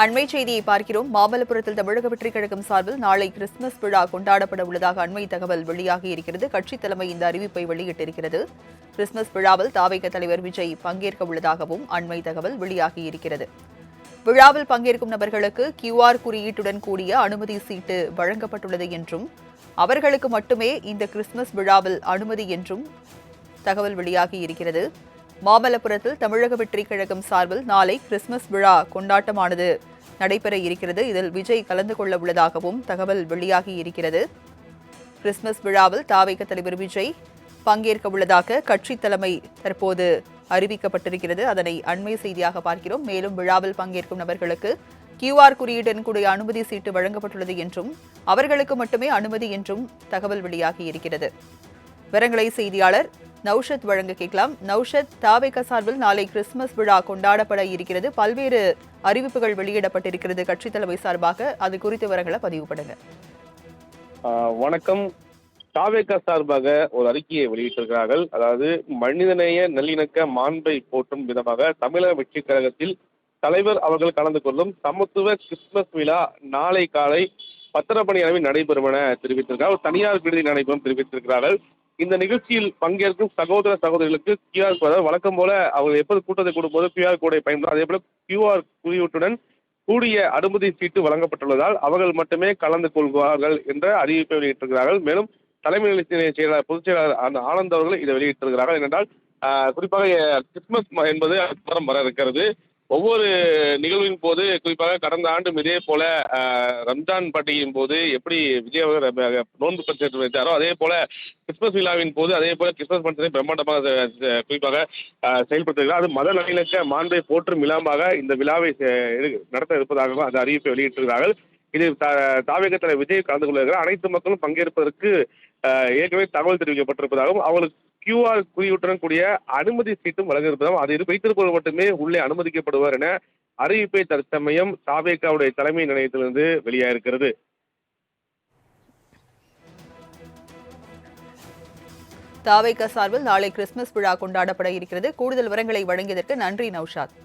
அண்மை செய்தியை பார்க்கிறோம். மாமல்லபுரத்தில் தமிழக வெற்றிக் கழகம் சார்பில் நாளை கிறிஸ்துமஸ் விழா கொண்டாடப்பட உள்ளதாக அண்மை தகவல் வெளியாகி இருக்கிறது. கட்சித் தலைமை இந்த அறிவிப்பை வெளியிட்டிருக்கிறது. கிறிஸ்துமஸ் விழாவில் தாவேக தலைவர் விஜய் பங்கேற்க உள்ளதாகவும் அண்மை தகவல் வெளியாகி இருக்கிறது. விழாவில் பங்கேற்கும் நபர்களுக்கு QR குறியீட்டுடன் கூடிய அனுமதி சீட்டு வழங்கப்பட்டுள்ளது என்றும் அவர்களுக்கு மட்டுமே இந்த கிறிஸ்துமஸ் விழாவில் அனுமதி என்றும் தகவல் வெளியாகி இருக்கிறது. மாமல்லபுரத்தில் தமிழக வெற்றிக் கழகம் சார்பில் நாளை கிறிஸ்துமஸ் விழா கொண்டாட்டமானது நடைபெற இருக்கிறது. இதில் விஜய் கலந்து கொள்ள உள்ளதாகவும் தகவல் வெளியாகி இருக்கிறது. கிறிஸ்துமஸ் விழாவில் தாவேக தலைவர் விஜய் பங்கேற்க உள்ளதாக கட்சி தலைமை தற்போது அறிவிக்கப்பட்டிருக்கிறது. அதனை அண்மை செய்தியாக பார்க்கிறோம். மேலும் விழாவில் பங்கேற்கும் நபர்களுக்கு QR குறியீட்டுடன் கூடிய அனுமதி சீட்டு வழங்கப்பட்டுள்ளது என்றும் அவர்களுக்கு மட்டுமே அனுமதி என்றும் தகவல் வெளியாகி இருக்கிறது. விவரங்களை செய்தியாளர் நௌஷத் வழங்க கேட்கலாம். நௌஷத், தாவேக சார்பில் நாளை கிறிஸ்துமஸ் விழா கொண்டாடப்பட இருக்கிறது. பல்வேறு அறிவிப்புகள் வெளியிடப்பட்டிருக்கிறது கட்சித் தலைமை சார்பாக. அது குறித்த விவரங்களை பதிவு பண்ணுங்க. வணக்கம். தாவேக சார்பாக ஒரு அறிக்கையை வெளியிட்டிருக்கிறார்கள். அதாவது மனிதநேய நல்லிணக்க மாண்பை போற்றும் விதமாக தமிழக வெற்றிக் கழகத்தில் தலைவர் அவர்கள் கலந்து கொள்ளும் சமத்துவ கிறிஸ்துமஸ் விழா நாளை காலை 10:30 மணி அளவில் நடைபெறும் என தெரிவித்திருக்கிறார். ஒரு தனியார் விடுதி நடைபெறும் தெரிவித்திருக்கிறார்கள். இந்த நிகழ்ச்சியில் பங்கேற்கும் சகோதர சகோதரிகளுக்கு QR கோட், வழக்கம் போல அவர்கள் எப்போது கூட்டத்தை கூடும்போது QR கோடை பயன்படும், அதே போல QR குறியீட்டுடன் கூடிய அனுமதி சீட்டு வழங்கப்பட்டுள்ளதால் அவர்கள் மட்டுமே கலந்து கொள்வார்கள் என்ற அறிவிப்பை வெளியிட்டிருக்கிறார்கள். மேலும் தலைமை செயலாளர் பொதுச் செயலாளர் ஆனந்த் அவர்கள் இதை வெளியிட்டிருக்கிறார்கள். ஏனென்றால் குறிப்பாக கிறிஸ்துமஸ் என்பது அடுத்த வர இருக்கிறது. ஒவ்வொரு நிகழ்வின் போது, குறிப்பாக கடந்த ஆண்டும் இதே போல ரம்ஜான் பண்டிகையின் போது எப்படி விஜய் அவர்கள் நோன்பு பரிசு வைத்தாரோ அதே போல கிறிஸ்துமஸ் விழாவின் போது அதே போல கிறிஸ்துமஸ் பண்டிகை பிரம்மாண்டமாக குறிப்பாக செயல்படுத்துகிறார். அது மத நல்லிணக்க மாண்பை போற்றும் விழாவாக இந்த விழாவை நடத்த இருப்பதாகவும் அந்த அறிவிப்பை வெளியிட்டிருக்கிறார்கள். இது தாவேக தலைவர் விஜய் கலந்து கொள்கிறார். அனைத்து மக்களும் பங்கேற்பதற்கு ஏற்கனவே தகவல் தெரிவிக்கப்பட்டிருப்பதாகவும் அவர்களுக்கு QR குறியீட்டுடன் கூடிய அனுமதி சீட்டும் வழங்கியிருப்பதாகவும் அதை வைத்திருப்பவர் மட்டுமே உள்ளே அனுமதிக்கப்படுவார் என அறிவிப்பை தற்சமயம் தாவேகாவுடைய தலைமை நிலையத்திலிருந்து வெளியாயிருக்கிறது. தாவேக சார்பில் நாளை கிறிஸ்துமஸ் விழா கொண்டாடப்பட இருக்கிறது. கூடுதல் விவரங்களை வழங்கியதற்கு நன்றி நௌஷாத்.